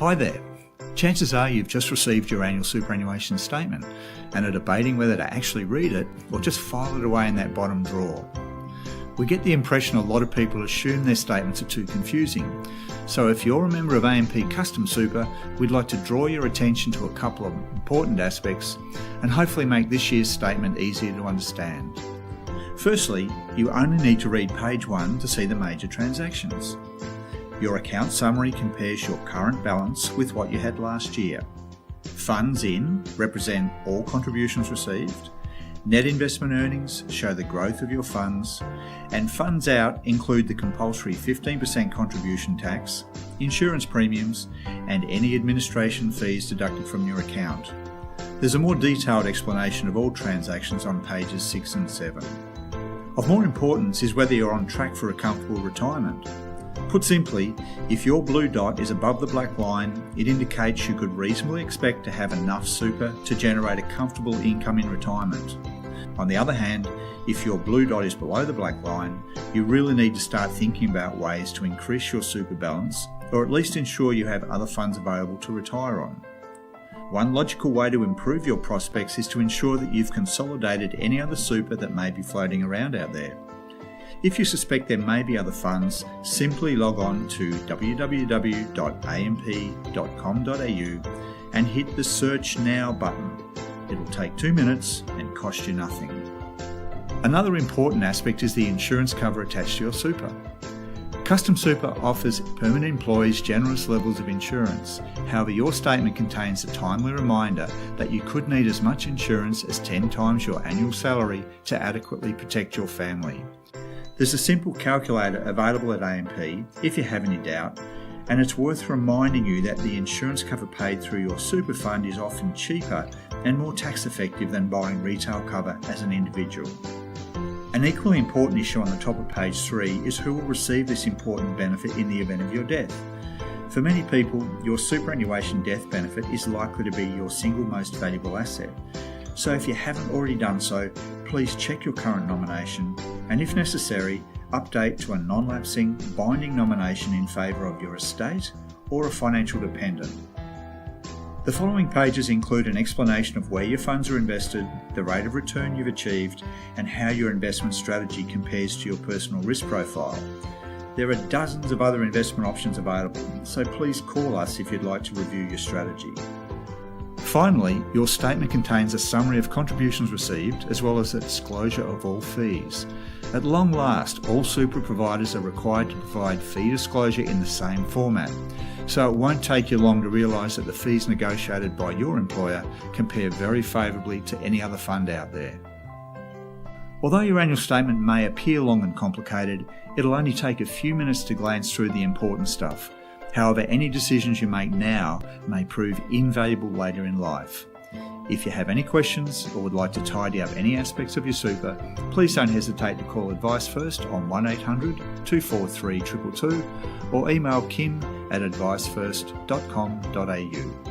Hi there. Chances are you've just received your annual superannuation statement and are debating whether to actually read it or just file it away in that bottom drawer. We get the impression a lot of people assume their statements are too confusing. So if you're a member of AMP Custom Super, we'd like to draw your attention to a couple of important aspects and hopefully make this year's statement easier to understand. Firstly, you only need to read page 1 to see the major transactions. Your account summary compares your current balance with what you had last year. Funds in represent all contributions received. Net investment earnings show the growth of your funds, and funds out include the compulsory 15% contribution tax, insurance premiums, and any administration fees deducted from your account. There's a more detailed explanation of all transactions on pages 6 and 7. Of more importance is whether you're on track for a comfortable retirement. Put simply, if your blue dot is above the black line, it indicates you could reasonably expect to have enough super to generate a comfortable income in retirement. On the other hand, if your blue dot is below the black line, you really need to start thinking about ways to increase your super balance, or at least ensure you have other funds available to retire on. One logical way to improve your prospects is to ensure that you've consolidated any other super that may be floating around out there. If you suspect there may be other funds, simply log on to www.amp.com.au and hit the Search Now button. It'll take 2 minutes and cost you nothing. Another important aspect is the insurance cover attached to your super. Custom Super offers permanent employees generous levels of insurance. However, your statement contains a timely reminder that you could need as much insurance as 10 times your annual salary to adequately protect your family. There's a simple calculator available at AMP if you have any doubt, and it's worth reminding you that the insurance cover paid through your super fund is often cheaper and more tax effective than buying retail cover as an individual. An equally important issue on the top of page 3 is who will receive this important benefit in the event of your death. For many people, your superannuation death benefit is likely to be your single most valuable asset. So if you haven't already done so, please check your current nomination and, if necessary, update to a non-lapsing, binding nomination in favour of your estate or a financial dependent. The following pages include an explanation of where your funds are invested, the rate of return you've achieved, and how your investment strategy compares to your personal risk profile. There are dozens of other investment options available, so please call us if you'd like to review your strategy. Finally, your statement contains a summary of contributions received as well as a disclosure of all fees. At long last, all super providers are required to provide fee disclosure in the same format, so it won't take you long to realise that the fees negotiated by your employer compare very favourably to any other fund out there. Although your annual statement may appear long and complicated, it'll only take a few minutes to glance through the important stuff. However, any decisions you make now may prove invaluable later in life. If you have any questions or would like to tidy up any aspects of your super, please don't hesitate to call Advice First on 1800 243 222 or email kim@advicefirst.com.au.